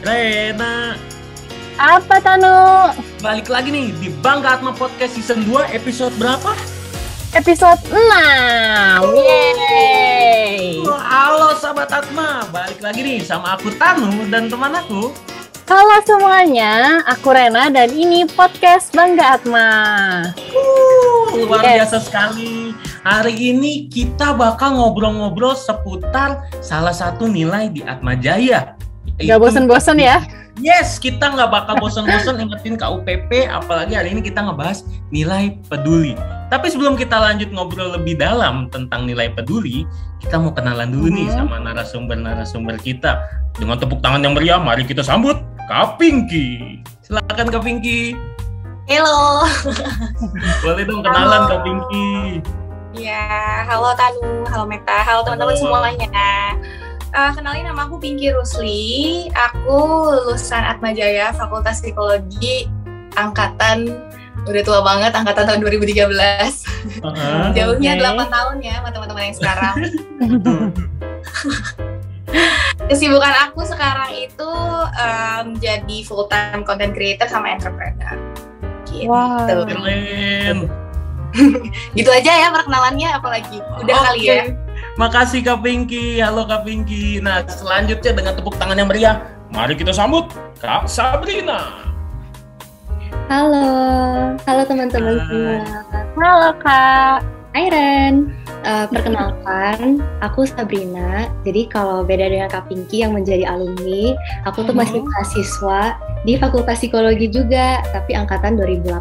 Rena, Apa Tanu? balik lagi nih di Bangga Atma Podcast Season 2 episode berapa? Episode 6. Yeay. Halo sahabat Atma, balik lagi nih sama aku Tanu dan teman aku. Halo semuanya, aku Rena dan ini podcast Bangga Atma. Luar biasa sekali. Hari ini kita bakal ngobrol-ngobrol seputar salah satu nilai di Atma Jaya. Gak bosen-bosen ya? Yes, kita nggak bakal bosan-bosan ingetin KUPP, apalagi hari ini kita ngebahas nilai peduli. Tapi sebelum kita lanjut ngobrol lebih dalam tentang nilai peduli, kita mau kenalan dulu nih sama narasumber-narasumber kita. Dengan tepuk tangan yang meriah, mari kita sambut Kak Pinky. Silakan Kak Pinky. Halo. Boleh dong kenalan Kak Pinky. Ya, halo Tanu, halo Meta, halo teman-teman semuanya. Kenalin, nama aku Pinky Rusli. Aku lulusan Atma Jaya, Fakultas Psikologi, angkatan udah tua banget, angkatan tahun 2013. Jauhnya 8 tahun ya sama teman-teman yang sekarang. Kesibukan aku sekarang itu jadi full time content creator sama entrepreneur. Gitu. Wow. Keren. Gitu aja ya perkenalannya, apalagi udah kali ya. Makasih Kak Pinky. Halo Kak Pinky. Nah, selanjutnya dengan tepuk tangan yang meriah, mari kita sambut Kak Sabrina. Halo teman-teman semua. Halo Kak. Hai Ren. Perkenalkan, aku Sabrina. Jadi kalau beda dengan Kak Pinky yang menjadi alumni, aku tuh masih mahasiswa di Fakultas Psikologi juga, tapi angkatan 2018.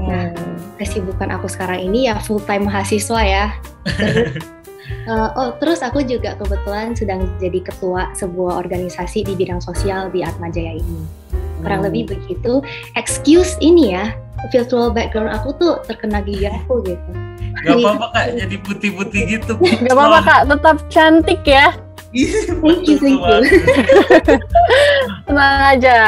Nah, kesibukan aku sekarang ini ya full time mahasiswa ya. Terus aku juga kebetulan sedang jadi ketua sebuah organisasi di bidang sosial di Atma Jaya ini. Kurang lebih begitu. Excuse ini ya, virtual background aku tuh terkena gigi aku gitu. Gak apa-apa Kak, jadi putih-putih gitu. Gak apa-apa Kak, tetap cantik ya. Thank you. Tenang aja.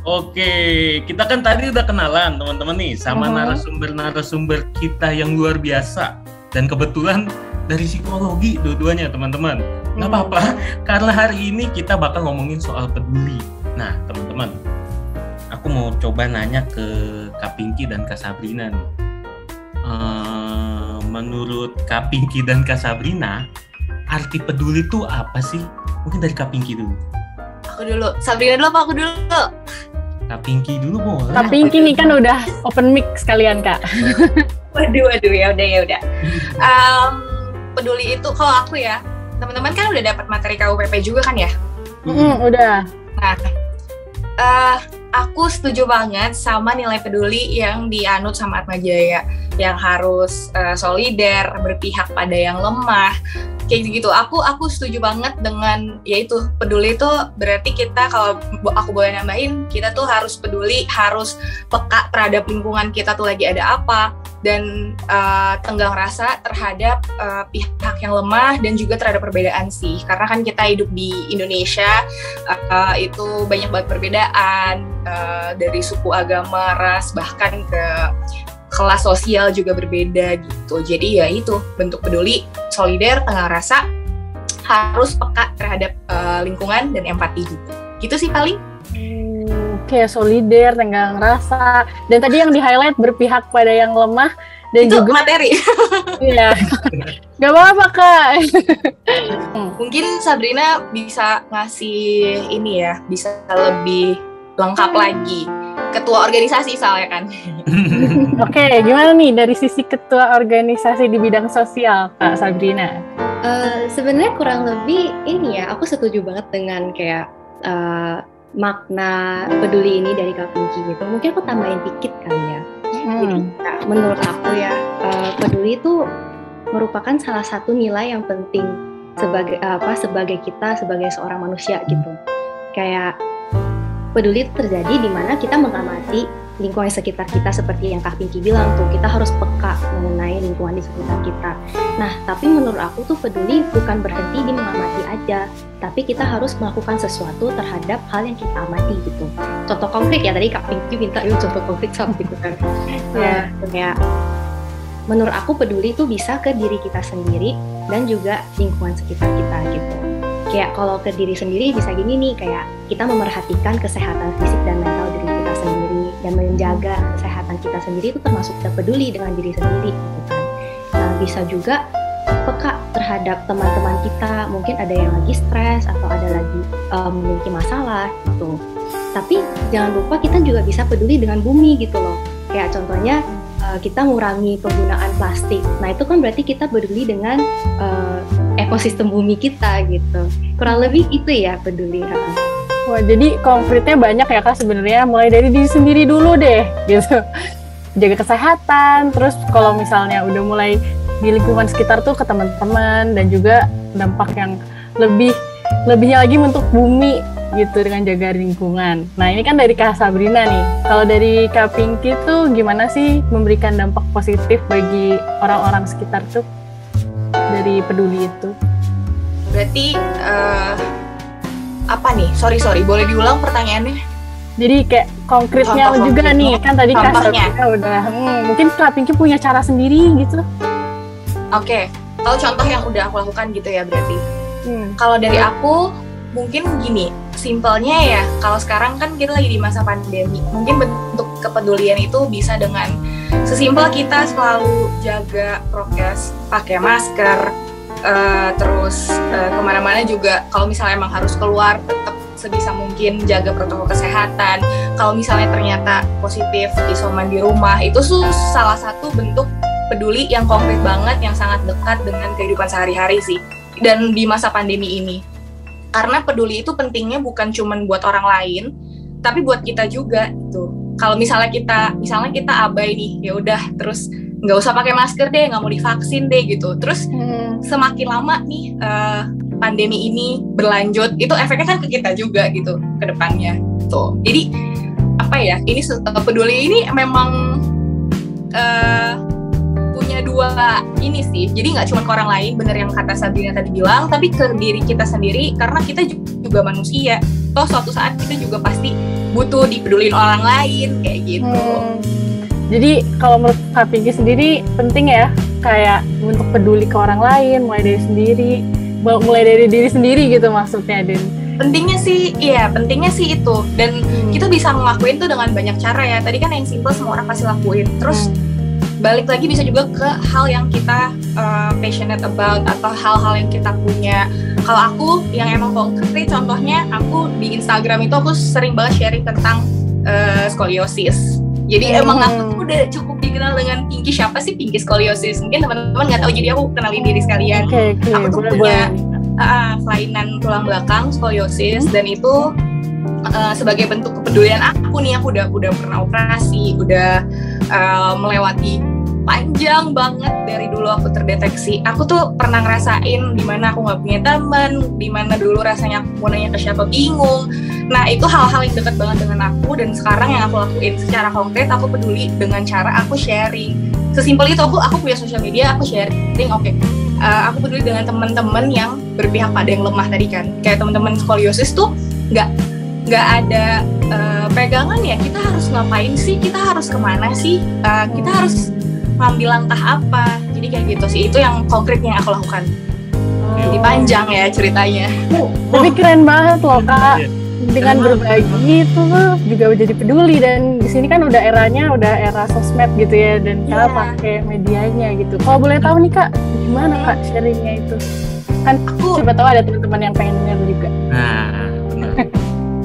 Oke, kita kan tadi udah kenalan teman-teman nih sama narasumber-narasumber kita yang luar biasa. Dan kebetulan dari psikologi dua-duanya teman-teman. Nggak apa-apa, karena hari ini kita bakal ngomongin soal peduli. Nah teman-teman, aku mau coba nanya ke Kak Pinky dan Kak Sabrina nih. Menurut Kak Pinky dan Kak Sabrina, arti peduli itu apa sih? Mungkin dari Kak Pinky dulu. Aku dulu, Sabrina dulu apa aku dulu? Kak Pinky dulu boleh. Kak Pinky nih kan udah open mic sekalian Kak. Waduh, ya udah. Peduli itu kalau aku ya, teman-teman kan udah dapat materi KUPP juga kan ya? Udah. Nah, aku setuju banget sama nilai peduli yang dianut sama Atma Jaya, yang harus solider, berpihak pada yang lemah, kayak gitu. Aku setuju banget dengan yaitu peduli itu berarti kita, kalau aku boleh nambahin, kita tuh harus peduli, harus peka terhadap lingkungan kita tuh lagi ada apa, dan tenggang rasa terhadap pihak yang lemah dan juga terhadap perbedaan sih. Karena kan kita hidup di Indonesia, itu banyak banget perbedaan, dari suku, agama, ras, bahkan ke kelas sosial juga berbeda gitu. Jadi ya itu, bentuk peduli, solider, tenggang rasa, harus peka terhadap lingkungan dan empati gitu. Gitu sih paling. Kayak solider, tenggang rasa, dan tadi yang di-highlight berpihak pada yang lemah dan itu juga materi. Iya. Gak apa-apa Kak. Mungkin Sabrina bisa ngasih ini ya, bisa lebih lengkap lagi. Ketua organisasi soalnya kan. Oke, gimana nih dari sisi ketua organisasi di bidang sosial Kak Sabrina? Sebenarnya kurang lebih ini ya, aku setuju banget dengan kayak makna peduli ini dari Kak Pinky gitu. Mungkin aku tambahin dikit kali ya. Jadi menurut aku ya, peduli itu merupakan salah satu nilai yang penting sebagai kita sebagai seorang manusia gitu. Kayak peduli itu terjadi di mana kita mengamati lingkungan sekitar kita, seperti yang Kak Pinky bilang tuh, kita harus peka mengenai lingkungan di sekitar kita. Nah, tapi menurut aku tuh peduli bukan berhenti di mengamati aja, tapi kita harus melakukan sesuatu terhadap hal yang kita amati gitu. Contoh konkret ya, tadi Kak Pinky minta contoh konkret sama gitu kan. Kayak menurut aku peduli itu bisa ke diri kita sendiri dan juga lingkungan sekitar kita gitu. Kayak kalau ke diri sendiri bisa gini nih, kayak kita memerhatikan kesehatan fisik dan mental diri kita sendiri, dan menjaga kesehatan kita sendiri itu termasuk kita peduli dengan diri sendiri gitu kan. Nah, bisa juga peka terhadap teman-teman kita, mungkin ada yang lagi stres atau ada lagi memiliki masalah gitu. Tapi jangan lupa kita juga bisa peduli dengan bumi gitu loh. Kayak contohnya kita mengurangi penggunaan plastik. Nah itu kan berarti kita peduli dengan ekosistem bumi kita gitu. Kurang lebih itu ya peduli. Wah, jadi konkretnya banyak ya Kak sebenarnya, mulai dari diri sendiri dulu deh gitu. Jaga kesehatan, terus kalau misalnya udah mulai di lingkungan sekitar tuh ke teman-teman, dan juga dampak yang lebihnya lagi untuk bumi gitu dengan jaga lingkungan. Nah ini kan dari Kak Sabrina nih. Kalau dari Kak Pinky tuh gimana sih memberikan dampak positif bagi orang-orang sekitar tuh dari peduli itu? Berarti apa nih? Sorry, boleh diulang pertanyaannya? Jadi kayak konkretnya juga nih, kan tadi Kak Sabrina udah, mungkin Kak Pinky punya cara sendiri gitu. Oke, kalau contoh yang udah aku lakukan gitu ya berarti. Kalau dari aku mungkin gini, simpelnya ya, kalau sekarang kan kita lagi di masa pandemi, mungkin bentuk kepedulian itu bisa dengan sesimpel kita selalu jaga prokes, pakai masker, terus kemana-mana juga kalau misalnya emang harus keluar tetap sebisa mungkin jaga protokol kesehatan. Kalau misalnya ternyata positif isoman di rumah, itu salah satu bentuk peduli yang konkret banget, yang sangat dekat dengan kehidupan sehari-hari sih. Dan di masa pandemi ini, karena peduli itu pentingnya bukan cuma buat orang lain, tapi buat kita juga gitu. Kalau misalnya kita abai nih, ya udah terus nggak usah pakai masker deh, nggak mau divaksin deh gitu. Terus semakin lama nih pandemi ini berlanjut, itu efeknya kan ke kita juga gitu ke depannya. Tuh. Jadi apa ya? Ini peduli ini memang punya dua ini sih. Jadi nggak cuma ke orang lain, bener yang kata Sabrina tadi bilang, tapi ke diri kita sendiri, karena kita juga manusia. Toh suatu saat kita juga pasti butuh dipedulin orang lain kayak gitu. Jadi kalau menurut Kak Pinky sendiri penting ya kayak untuk peduli ke orang lain, mulai dari diri sendiri gitu maksudnya, Den. Pentingnya sih itu, dan kita bisa ngelakuin tuh dengan banyak cara ya. Tadi kan yang simple semua orang pasti lakuin. Terus balik lagi bisa juga ke hal yang kita passionate about, atau hal-hal yang kita punya. Kalau aku yang emang konkret, contohnya aku di Instagram itu aku sering banget sharing tentang skoliosis. Jadi emang aku udah cukup dikenal dengan Pinky. Siapa sih Pinky skoliosis? Mungkin teman-teman nggak tahu, jadi aku kenalin diri sekalian. Aku tuh punya kelainan tulang belakang skoliosis, dan itu sebagai bentuk kepedulian aku nih, aku udah pernah operasi, udah melewati panjang banget dari dulu aku terdeteksi. Aku tuh pernah ngerasain dimana aku nggak punya teman, dimana dulu rasanya aku mau nanya ke siapa bingung. Nah itu hal-hal yang dekat banget dengan aku, dan sekarang yang aku lakuin secara konkret, aku peduli dengan cara aku sharing. Sesimpel itu, aku punya sosial media, aku sharing. Aku peduli dengan teman-teman yang berpihak pada yang lemah tadi kan. Kayak teman-teman skoliosis tuh nggak ada pegangan ya, kita harus ngapain sih, kita harus kemana sih, kita harus ngambil langkah apa. Jadi kayak gitu sih, itu yang konkret yang aku lakukan. Jadi panjang ya ceritanya. Tapi keren banget loh Kak, dengan berbagi itu juga jadi peduli. Dan di sini kan udah era sosmed gitu ya, dan cara pakai medianya gitu. Kalau boleh tahu nih Kak, gimana Kak sharingnya itu? Kan siapa tahu ada teman-teman yang pengen denger juga. Nah, benar.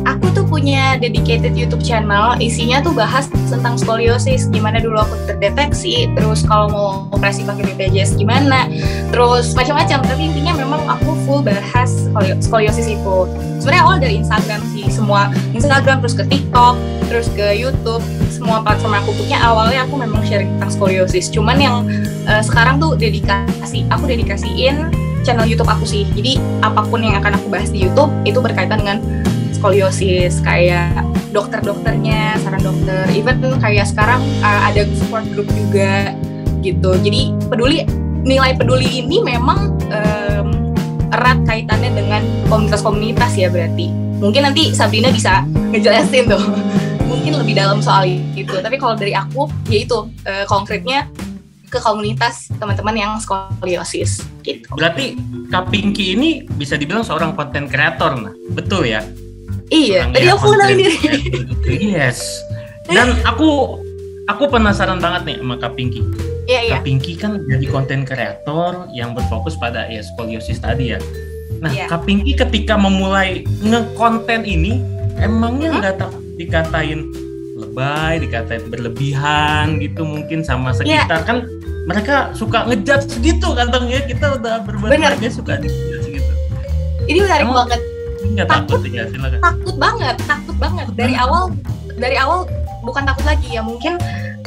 Aku tuh punya dedicated YouTube channel, isinya tuh bahas tentang skoliosis, gimana dulu aku terdeteksi, terus kalau mau operasi pakai BPJS gimana, terus macam-macam. Tapi intinya memang aku full bahas skoliosis itu. Sebenarnya awal dari Instagram sih, semua Instagram, terus ke TikTok, terus ke YouTube, semua platform aku punya. Awalnya aku memang sharing tentang skoliosis, cuman yang sekarang tuh aku dedikasiin channel YouTube aku sih. Jadi apapun yang akan aku bahas di YouTube itu berkaitan dengan skoliosis, kayak dokter-dokternya, saran dokter, even kayak sekarang ada support group juga gitu. Jadi nilai peduli ini memang erat kaitannya dengan komunitas-komunitas ya berarti. Mungkin nanti Sabrina bisa ngejelasin tuh mungkin lebih dalam soal itu. Tapi kalau dari aku, yaitu konkretnya ke komunitas teman-teman yang skoliosis gitu. Berarti Kak Pinky ini bisa dibilang seorang content creator, nah betul ya? Iya, Orangnya tadi aku kenalin diri. Yes. Dan aku penasaran banget nih sama Kak Pinky. Iya. Kak Pinky kan jadi content creator yang berfokus pada ya skoliosis tadi ya. Nah, Kak Pinky ketika memulai nge-konten ini, emangnya nggak takut dikatain lebay, dikatain berlebihan gitu mungkin sama sekitar kan? Mereka suka ngejudge gitu kantongnya, kita udah berbuat baik suka ngejudge gitu. Ini menarik banget. Nggak takut ya, silakan. Takut banget. Dari awal bukan takut lagi ya, mungkin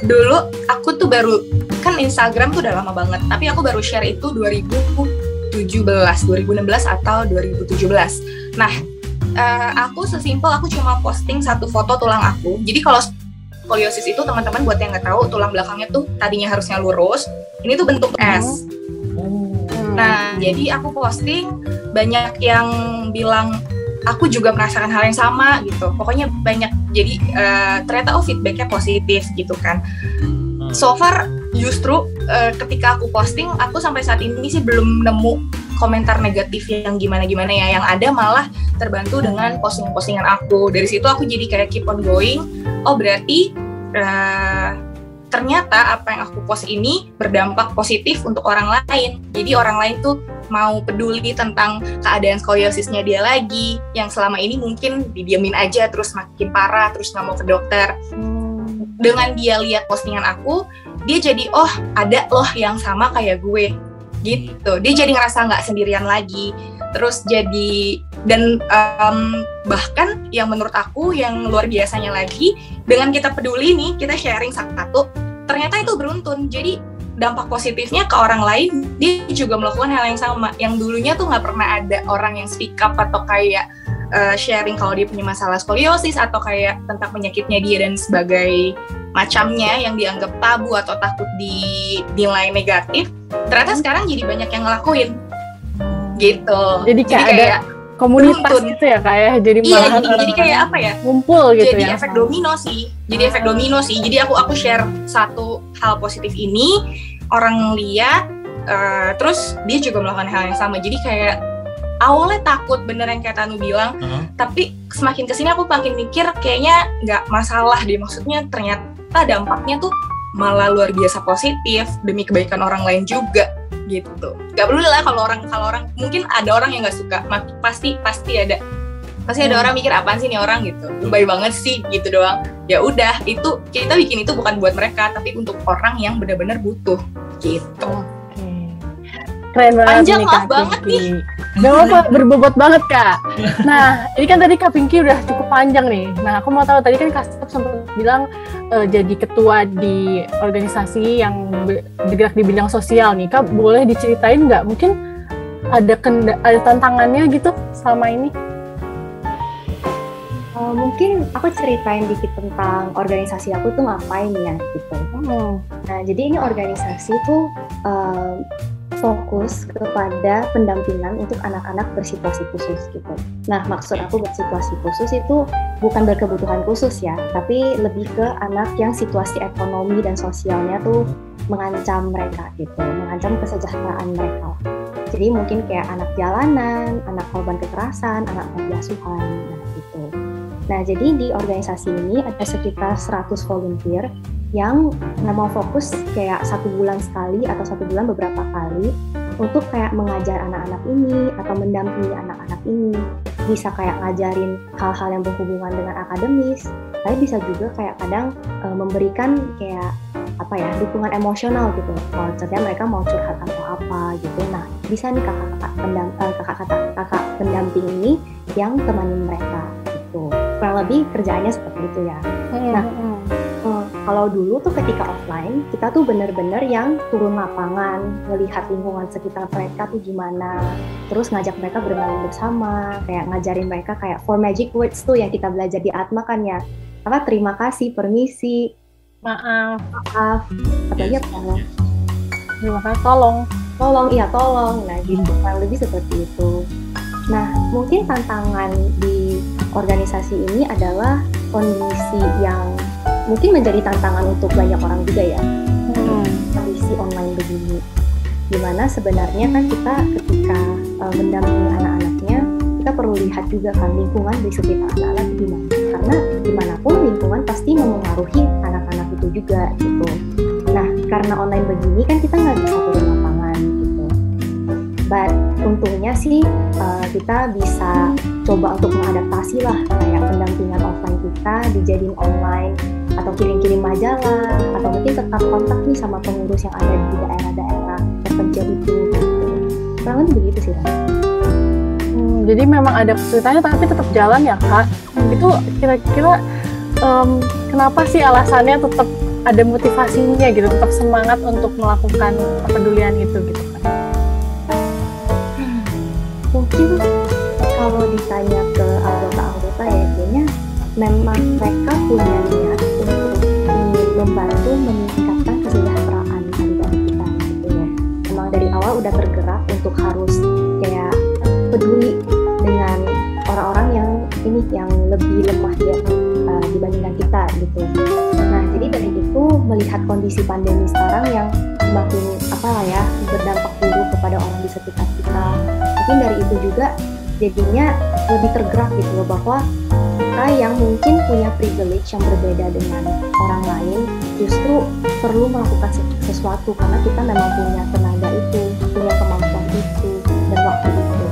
dulu aku tuh baru, kan Instagram tuh udah lama banget, tapi aku baru share itu 2016 atau 2017. Nah, aku sesimpel aku cuma posting satu foto tulang aku. Jadi kalau skoliosis itu teman-teman buat yang nggak tahu, tulang belakangnya tuh tadinya harusnya lurus, ini tuh bentuk S. Nah, jadi aku posting, banyak yang bilang aku juga merasakan hal yang sama gitu. Pokoknya banyak, jadi ternyata feedbacknya positif gitu kan. So far justru ketika aku posting, aku sampai saat ini sih belum nemu komentar negatif yang gimana-gimana ya. Yang ada malah terbantu dengan posting-postingan aku. Dari situ aku jadi kayak keep on going. Oh berarti ternyata apa yang aku post ini berdampak positif untuk orang lain. Jadi orang lain tuh mau peduli tentang keadaan skoliosisnya dia lagi, yang selama ini mungkin didiamin aja terus makin parah, terus nggak mau ke dokter. Dengan dia lihat postingan aku, dia jadi oh ada loh yang sama kayak gue gitu. Dia jadi ngerasa nggak sendirian lagi. Terus jadi dan bahkan yang menurut aku yang luar biasanya lagi, dengan kita peduli nih, kita sharing satu, ternyata itu beruntun. Jadi dampak positifnya ke orang lain, dia juga melakukan hal yang sama. Yang dulunya tuh nggak pernah ada orang yang speak up atau kayak sharing kalau dia punya masalah skoliosis atau kayak tentang penyakitnya dia dan sebagai macamnya yang dianggap tabu atau takut dinilai negatif. Ternyata sekarang jadi banyak yang ngelakuin gitu. Jadi kayak ada komunitas beruntun gitu ya Kak ya. Jadi jadi kayak apa ya? Ngumpul gitu. Jadi efek domino sih. Jadi aku share satu hal positif ini, orang lihat, terus dia juga melakukan hal yang sama. Jadi kayak awalnya takut bener yang kayak Tanu bilang, tapi semakin kesini aku makin mikir kayaknya nggak masalah deh. Maksudnya ternyata dampaknya tuh malah luar biasa positif demi kebaikan orang lain juga gitu. Gak perlu lah kalau orang mungkin ada orang yang nggak suka, pasti ada orang mikir apaan sih nih orang gitu, lebay banget sih gitu doang. Ya udah, itu kita bikin itu bukan buat mereka, tapi untuk orang yang benar-benar butuh gitu. Keren banget. Panjang nih, maaf banget nih. Gak apa-apa, berbobot banget Kak. Nah, ini kan tadi Kak Pinky udah cukup panjang nih. Nah, aku mau tahu, tadi kan Kak Step sempat bilang jadi ketua di organisasi yang bergerak di bidang sosial nih. Kak, boleh diceritain nggak? Mungkin ada tantangannya gitu selama ini? Mungkin aku ceritain dikit tentang organisasi aku tuh ngapain ya gitu. Nah, jadi ini organisasi tuh fokus kepada pendampingan untuk anak-anak bersituasi khusus gitu. Nah, maksud aku bersituasi khusus itu bukan berkebutuhan khusus ya, tapi lebih ke anak yang situasi ekonomi dan sosialnya tuh mengancam mereka gitu, mengancam kesejahteraan mereka. Jadi mungkin kayak anak jalanan, anak korban kekerasan, anak panti asuhan, gitu. Nah, jadi di organisasi ini ada sekitar 100 volunteer yang memang fokus kayak 1 bulan sekali atau 1 bulan beberapa kali untuk kayak mengajar anak-anak ini atau mendampingi anak-anak ini. Bisa kayak ngajarin hal-hal yang berhubungan dengan akademis, tapi bisa juga kayak kadang memberikan kayak apa ya, dukungan emosional gitu. Maksudnya mereka mau curhat atau apa gitu. Nah, bisa nih kakak pendamping ini yang temanin mereka gitu. Kurang lebih kerjaannya seperti itu ya. Nah, kalau dulu tuh ketika offline, kita tuh bener-bener yang turun lapangan, melihat lingkungan sekitar mereka tuh gimana, terus ngajak mereka bermain bersama, kayak ngajarin mereka kayak 4 magic words tuh yang kita belajar di Atma kan ya. Apa terima kasih, permisi, maaf, apa aja tolong. Terima kasih, tolong. Nah gitu, kurang lebih seperti itu. Nah, mungkin tantangan di organisasi ini adalah kondisi yang mungkin menjadi tantangan untuk banyak orang juga ya. Kondisi online begini. Dimana sebenarnya kan kita ketika mendampingi anak-anaknya, kita perlu lihat juga kan lingkungan di sekitar anak-anak gimana. Karena dimanapun lingkungan pasti memengaruhi anak-anak itu juga gitu. Nah, karena online begini kan kita nggak bisa turun lapangan gitu. But untungnya sih kita bisa coba untuk mengadaptasi lah, kayak pendampingan offline kita dijadiin online, atau kirim-kirim majalah, atau mungkin tetap kontak nih sama pengurus yang ada di daerah-daerah terpencil itu gitu. Kurang lebih begitu sih, Ran. Jadi memang ada kesulitannya tapi tetap jalan ya Kak. Itu kira-kira kenapa sih alasannya tetap ada motivasinya gitu, tetap semangat untuk melakukan kepedulian itu gitu kan? Mungkin kalau ditanya ke anggota-anggota ya, kayaknya memang mereka punya niat untuk ingin membantu meningkatkan kesejahteraan adik-adik kita gitu ya. Memang dari awal udah tergerak untuk harus kayak peduli dengan orang-orang yang lebih lemah ya dibandingkan kita gitu. Nah, jadi dari itu melihat kondisi pandemi sekarang yang semakin berdampak buruk kepada orang di sekitar kita, mungkin dari itu juga jadinya lebih tergerak gitu loh, bahwa kita yang mungkin punya privilege yang berbeda dengan orang lain justru perlu melakukan sesuatu karena kita memang punya tenaga itu, punya kemampuan itu dan waktu itu.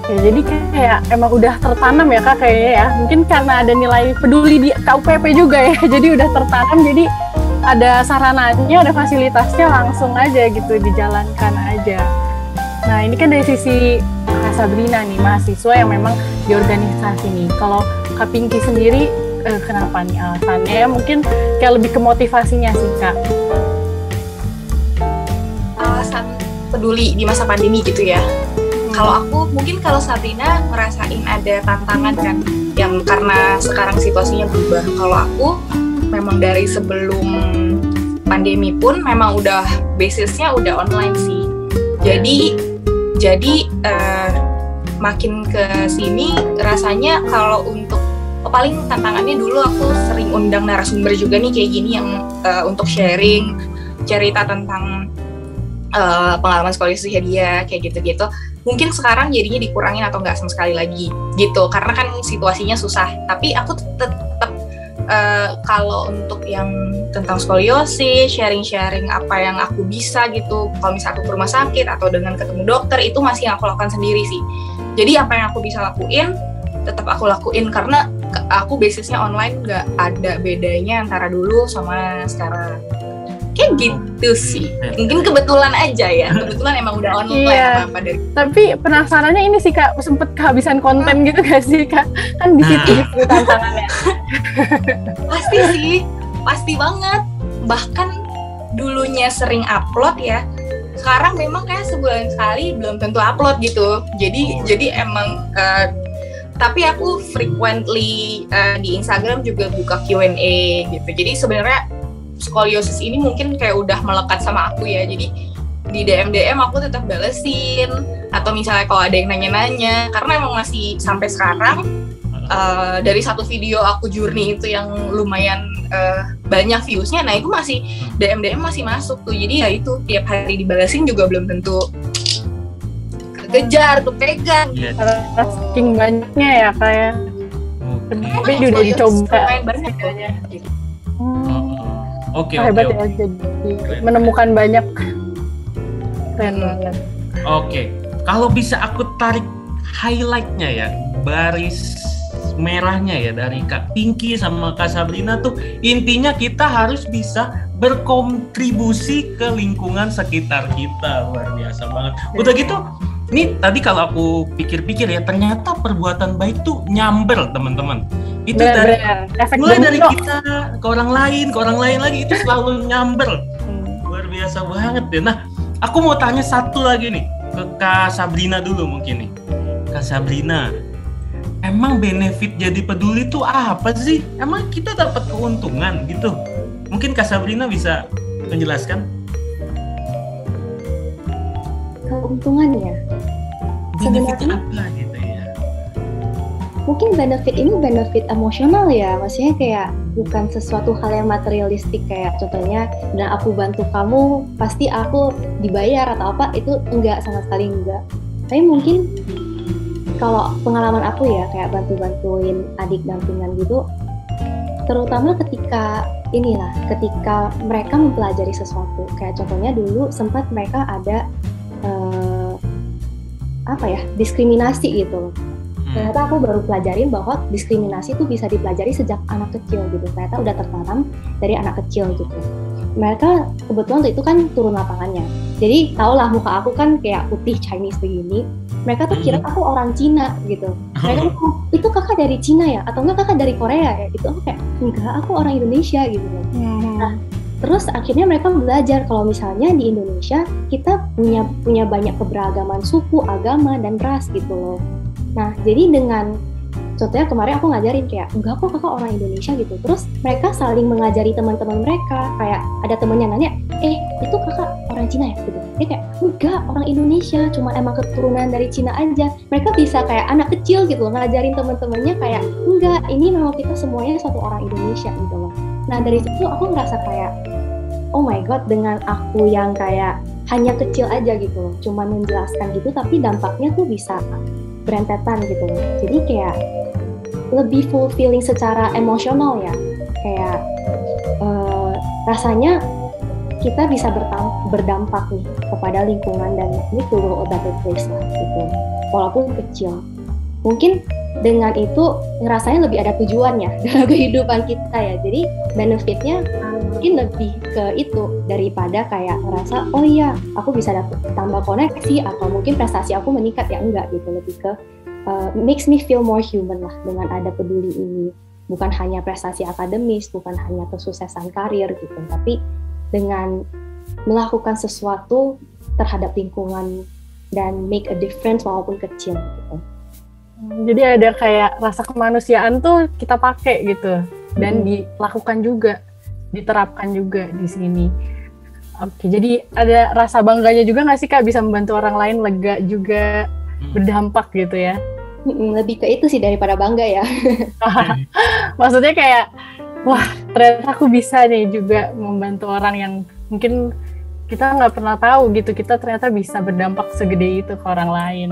Ya, jadi kayak emang udah tertanam ya Kak kayaknya ya. Mungkin karena ada nilai peduli di KUPP juga ya. Jadi udah tertanam, jadi ada sarananya, ada fasilitasnya, langsung aja gitu dijalankan aja. Nah, ini kan dari sisi Kak Sabrina nih, mahasiswa yang memang di organisasi nih. Kalau Kak Pinky sendiri kenapa nih alasannya? Ya mungkin kayak lebih ke motivasinya sih Kak. Alasan peduli di masa pandemi gitu ya. Kalau aku, mungkin kalau Sabrina ngerasain ada tantangan kan, yang karena sekarang situasinya berubah. Kalau aku, memang dari sebelum pandemi pun memang udah basisnya udah online sih. Jadi makin ke sini rasanya kalau untuk paling tantangannya dulu aku sering undang narasumber juga nih kayak gini yang untuk sharing cerita tentang pengalaman psikologisnya dia kayak gitu-gitu. Mungkin sekarang jadinya dikurangin atau nggak sama sekali lagi gitu, karena kan situasinya susah. Tapi aku tetap kalau untuk yang tentang skoliosis, sharing-sharing apa yang aku bisa gitu, kalau misalnya aku ke rumah sakit atau dengan ketemu dokter, itu masih aku lakukan sendiri sih. Jadi apa yang aku bisa lakuin, tetap aku lakuin, karena aku basisnya online, nggak ada bedanya antara dulu sama sekarang. Kayak gitu sih. Mungkin kebetulan aja ya. Kebetulan emang udah online apa-apa dari. Tapi penasarannya ini sih Kak, sempet kehabisan konten gitu gak sih Kak? Kan di situ gitu tantangannya. Pasti sih. Pasti banget. Bahkan dulunya sering upload ya. Sekarang memang kayak sebulan sekali belum tentu upload gitu. Jadi emang tapi aku frequently di Instagram juga buka Q&A gitu. Jadi sebenarnya skoliosis ini mungkin kayak udah melekat sama aku ya, jadi di DM aku tetap balesin, atau misalnya kalau ada yang nanya-nanya, karena emang masih sampai sekarang dari satu video aku journey itu yang lumayan banyak viewsnya, nah itu masih DM masih masuk tuh, jadi ya itu tiap hari dibalesin juga belum tentu kekejar, kepegang. Saking banyaknya ya kayak, tapi udah dicoba banyak ya. Oke. Hebat ya, jadi menemukan banyak. Keren banget. Oke, kalau bisa aku tarik highlightnya ya, baris merahnya ya dari Kak Pinky sama Kak Sabrina tuh, intinya kita harus bisa berkontribusi ke lingkungan sekitar kita. Luar biasa banget. Udah gitu, ini tadi kalau aku pikir-pikir ya, ternyata perbuatan baik tuh nyamber teman-teman. Itu mulai dari kita ke orang lain lagi, itu selalu nyamber. Luar biasa banget deh. Nah, aku mau tanya satu lagi nih ke Kak Sabrina dulu mungkin nih. Kak Sabrina, emang benefit jadi peduli itu apa sih? Emang kita dapat keuntungan gitu? Mungkin Kak Sabrina bisa menjelaskan? Keuntungannya? Benefitnya apa gitu ya? Mungkin benefit ini benefit emosional ya, maksudnya kayak bukan sesuatu hal yang materialistik kayak contohnya dan aku bantu kamu pasti aku dibayar atau apa, itu enggak, sama sekali enggak. Tapi mungkin kalau pengalaman aku ya kayak bantu-bantuin adik dampingan gitu, terutama ketika mereka mempelajari sesuatu, kayak contohnya dulu sempat mereka ada diskriminasi gitu. Ternyata aku baru pelajarin bahwa diskriminasi itu bisa dipelajari sejak anak kecil gitu. Ternyata udah tertanam dari anak kecil gitu. Mereka kebetulan itu kan turun lapangannya. Jadi tahulah muka aku kan kayak putih Chinese begini. Mereka tuh kira aku orang Cina gitu. Mereka tuh, itu kakak dari Cina ya? Atau enggak kakak dari Korea ya? Gitu. Aku kayak, enggak, aku orang Indonesia gitu. Nah, terus akhirnya mereka belajar kalau misalnya di Indonesia kita punya banyak keberagaman suku, agama, dan ras gitu loh. Nah, jadi dengan contohnya kemarin aku ngajarin kayak, enggak kok kakak orang Indonesia gitu. Terus mereka saling mengajari teman-teman mereka. Kayak ada temennya nanya, itu kakak orang Cina ya? Gitu. Dia kayak, enggak, orang Indonesia, cuma emang keturunan dari Cina aja. Mereka bisa kayak anak kecil gitu loh, ngajarin teman-temannya kayak, enggak, ini memang kita semuanya satu orang Indonesia gitu loh. Nah, dari situ aku ngerasa kayak, oh my god, dengan aku yang kayak hanya kecil aja gitu loh, cuma menjelaskan gitu, tapi dampaknya tuh bisa berentetan gitu loh. Jadi kayak lebih fulfilling secara emosional ya. Kayak rasanya kita bisa berdampak nih kepada lingkungan dan ini to a better place lah gitu. Walaupun kecil. Mungkin dengan itu ngerasanya lebih ada tujuannya dalam kehidupan kita ya. Jadi benefitnya mungkin lebih ke itu daripada kayak ngerasa oh iya aku bisa tambah koneksi atau mungkin prestasi aku meningkat, ya enggak gitu. Lebih ke makes me feel more human lah dengan ada peduli ini. Bukan hanya prestasi akademis, bukan hanya kesuksesan karir gitu, tapi dengan melakukan sesuatu terhadap lingkungan dan make a difference walaupun kecil gitu. Jadi ada kayak rasa kemanusiaan tuh kita pakai gitu dan dilakukan juga, diterapkan juga di sini. Oke, jadi ada rasa bangganya juga nggak sih Kak bisa membantu orang lain, lega juga, berdampak gitu ya? Lebih ke itu sih daripada bangga ya. Maksudnya kayak, wah ternyata aku bisa nih juga membantu orang yang mungkin kita nggak pernah tahu gitu, kita ternyata bisa berdampak segede itu ke orang lain.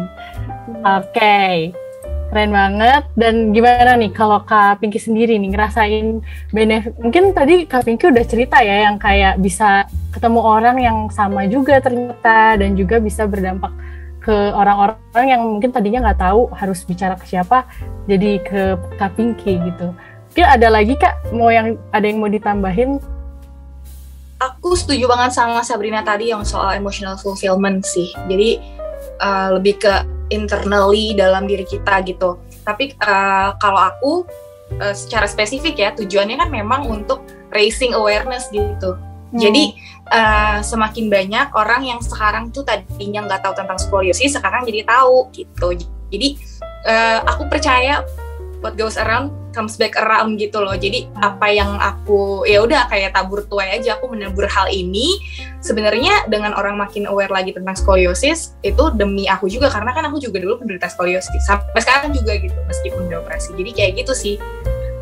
Oke. Keren banget. Dan gimana nih kalau Kak Pinky sendiri nih ngerasain benefit? Mungkin tadi Kak Pinky udah cerita ya yang kayak bisa ketemu orang yang sama juga ternyata dan juga bisa berdampak ke orang-orang yang mungkin tadinya nggak tahu harus bicara ke siapa, jadi ke Kak Pinky gitu. Mungkin ada lagi Kak ada yang mau ditambahin? Aku setuju banget sama Sabrina tadi yang soal emotional fulfillment sih. Jadi lebih ke internally dalam diri kita gitu. Tapi kalau aku secara spesifik ya, tujuannya kan memang untuk raising awareness gitu. Jadi semakin banyak orang yang sekarang tuh tadinya nggak tahu tentang skoliosis, sekarang jadi tahu gitu. Jadi aku percaya what goes around comes back around gitu loh. Jadi apa yang aku ya udah kayak tabur tuai aja, aku menabur hal ini. Sebenarnya dengan orang makin aware lagi tentang skoliosis itu demi aku juga, karena kan aku juga dulu penderita skoliosis sampai sekarang juga gitu meskipun udah operasi. Jadi kayak gitu sih.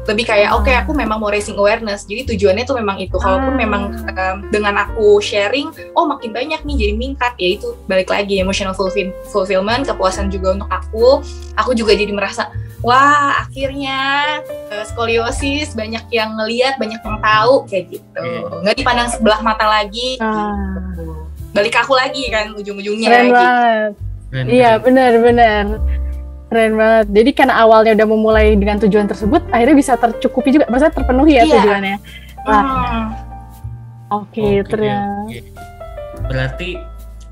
Lebih kayak oke, aku memang mau raising awareness. Jadi tujuannya tuh memang itu. Kalaupun memang dengan aku sharing, oh makin banyak nih jadi meningkat, ya itu balik lagi emotional fulfillment, kepuasan juga untuk aku. Aku juga jadi merasa wah akhirnya skoliosis banyak yang ngelihat, banyak yang tahu kayak gitu. Nggak dipandang sebelah mata lagi. Gitu. Balik ke aku lagi kan ujung-ujungnya. Keren banget. Iya benar-benar. Keren banget. Jadi karena awalnya udah memulai dengan tujuan tersebut, akhirnya bisa tercukupi juga, maksudnya terpenuhi ya tujuannya. Oke, ternyata. Berarti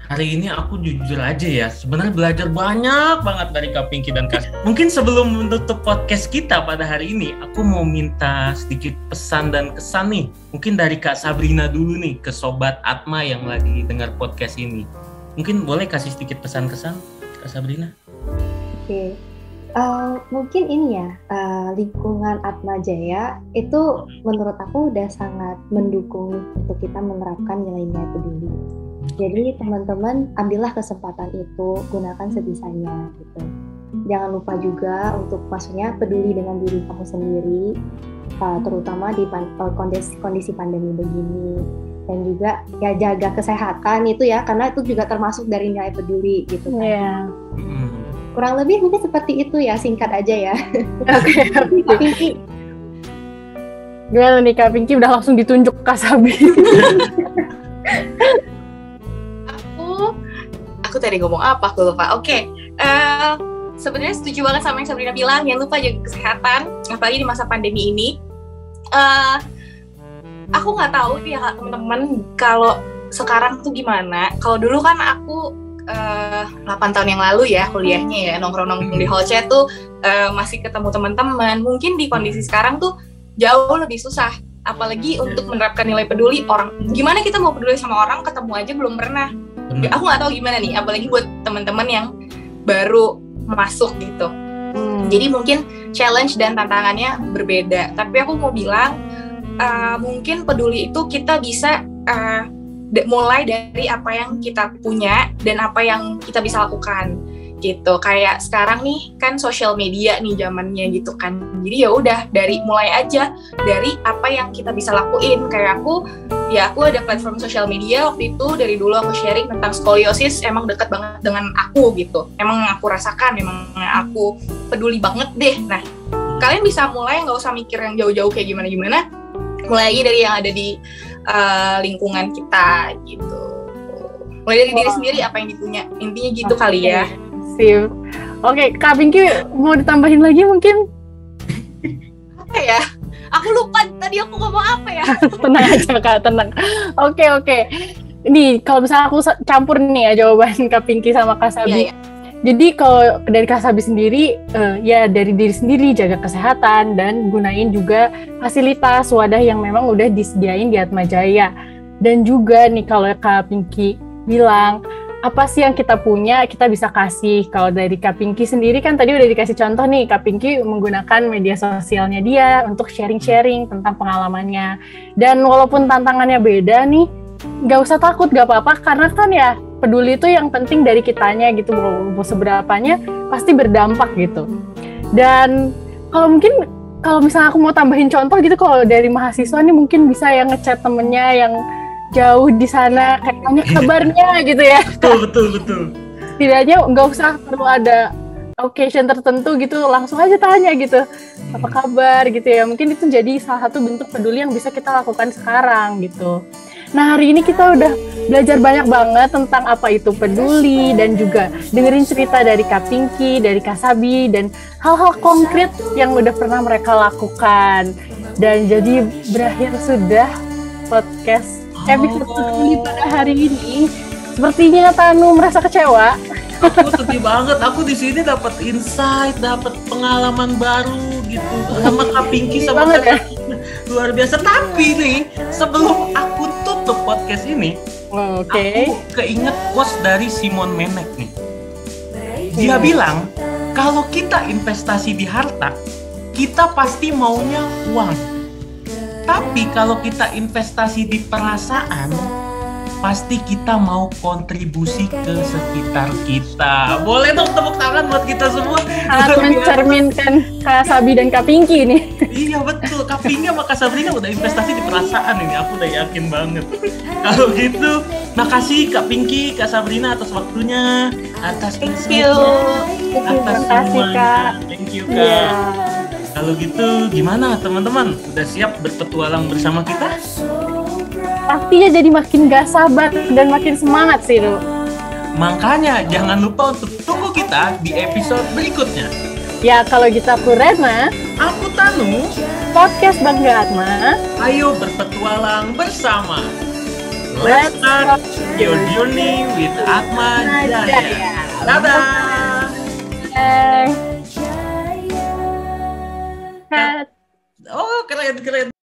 hari ini aku jujur aja ya, sebenarnya belajar banyak banget dari Kak Pinky dan Kak. Mungkin sebelum menutup podcast kita pada hari ini, aku mau minta sedikit pesan dan kesan nih. Mungkin dari Kak Sabrina dulu nih, ke Sobat Atma yang lagi dengar podcast ini. Mungkin boleh kasih sedikit pesan-kesan, Kak Sabrina? Oke. Mungkin ini ya, lingkungan Atma Jaya itu menurut aku udah sangat mendukung untuk kita menerapkan nilai-nilai peduli. Jadi teman-teman ambillah kesempatan itu, gunakan sebisanya gitu. Jangan lupa juga untuk maksudnya peduli dengan diri kamu sendiri, terutama di kondisi pandemi begini. Dan juga ya jaga kesehatan itu ya, karena itu juga termasuk dari nilai peduli gitu kan. Iya. Kurang lebih mungkin seperti itu ya, singkat aja ya. Oke. Kak Pinky. Gimana nih Kak Pinky, udah langsung ditunjuk Kak Sabi? Aku tadi ngomong apa? Aku lupa. Oke. Sebenarnya setuju banget sama yang Sabrina bilang, jangan lupa jaga kesehatan, apalagi di masa pandemi ini. Aku nggak tahu nih ya teman-teman, kalau sekarang tuh gimana. Kalau dulu kan aku 8 tahun yang lalu ya kuliahnya ya, nongkrong-nongkrong di hall chat tuh masih ketemu teman-teman. Mungkin di kondisi sekarang tuh jauh lebih susah, apalagi untuk menerapkan nilai peduli orang. Gimana kita mau peduli sama orang, ketemu aja belum pernah. Aku nggak tahu gimana nih, apalagi buat teman-teman yang baru masuk gitu. Jadi mungkin challenge dan tantangannya berbeda. Tapi aku mau bilang, mungkin peduli itu kita bisa mulai dari apa yang kita punya dan apa yang kita bisa lakukan gitu. Kayak sekarang nih kan sosial media nih zamannya gitu kan. Jadi ya udah mulai aja dari apa yang kita bisa lakuin. Kayak aku ada platform sosial media waktu itu, dari dulu aku sharing tentang skoliosis, emang dekat banget dengan aku gitu. Emang aku rasakan, emang aku peduli banget deh. Nah, kalian bisa mulai, nggak usah mikir yang jauh-jauh kayak gimana-gimana. Mulai lagi dari yang ada di lingkungan kita gitu. Mulai dari diri sendiri, apa yang dipunya. Intinya gitu kali ya. Sip. Oke, Kak Pinky mau ditambahin lagi mungkin? Apa ya? Aku lupa tadi aku ngomong apa ya. Tenang aja Kak, tenang. Oke. Nih, kalau misalnya aku campur nih ya jawaban Kak Pinky sama Kak Sabi. Iya. Jadi kalau dari Kak Sabi sendiri, ya dari diri sendiri, jaga kesehatan dan gunain juga fasilitas wadah yang memang udah disediain di Atmajaya. Dan juga nih kalau Kak Pinky bilang, apa sih yang kita punya, kita bisa kasih. Kalau dari Kak Pinky sendiri kan tadi udah dikasih contoh nih, Kak Pinky menggunakan media sosialnya dia untuk sharing-sharing tentang pengalamannya. Dan walaupun tantangannya beda nih, nggak usah takut, nggak apa-apa, karena kan ya peduli itu yang penting dari kitanya gitu, mau seberapanya pasti berdampak gitu. Dan kalau misalnya aku mau tambahin contoh gitu, kalau dari mahasiswa nih mungkin bisa yang ngechat temennya yang jauh di sana, kayak tanya kabarnya gitu ya. Betul. Tidaknya nggak usah perlu ada occasion tertentu gitu, langsung aja tanya gitu, apa kabar gitu ya. Mungkin itu jadi salah satu bentuk peduli yang bisa kita lakukan sekarang gitu. Nah, hari ini kita udah belajar banyak banget tentang apa itu peduli, dan juga dengerin cerita dari Kak Pinky, dari Kak Sabi, dan hal-hal konkret yang udah pernah mereka lakukan. Dan jadi berakhir sudah podcast episode peduli pada hari ini. Sepertinya Tanu merasa kecewa. Aku sedih banget. Aku di sini dapat insight, dapat pengalaman baru gitu sama Kak Pinky, sama Kak Sabi. Luar biasa. Tapi nih, sebelum aku tutup podcast ini, aku keinget quotes dari Simon Sinek nih. Dia bilang, kalau kita investasi di harta, kita pasti maunya uang. Tapi kalau kita investasi di perasaan, pasti kita mau kontribusi ke sekitar kita. Boleh dong tepuk tangan buat kita semua. Sangat mencerminkan Kak Sabi dan Kak Pinky nih. Iya betul, Kak Pinky sama Kak Sabrina udah investasi di perasaan ini, aku udah yakin banget. Kalau gitu, makasih Kak Pinky, Kak Sabrina atas waktunya, atas Thank you. Terima atas kasih, semuanya. Kak. Thank you Kak. Iya. Kalau gitu gimana teman-teman? Udah siap berpetualang bersama kita? Pastinya jadi makin gak sabar dan makin semangat sih, Ru. Makanya jangan lupa untuk tunggu kita di episode berikutnya. Ya, kalau gitu aku Rena, Aku Tanu, podcast Bangga Atma. ayo berpetualang bersama. Let's Let's start your journey with Atma Jaya. Dadah. Bye. Oh, keren.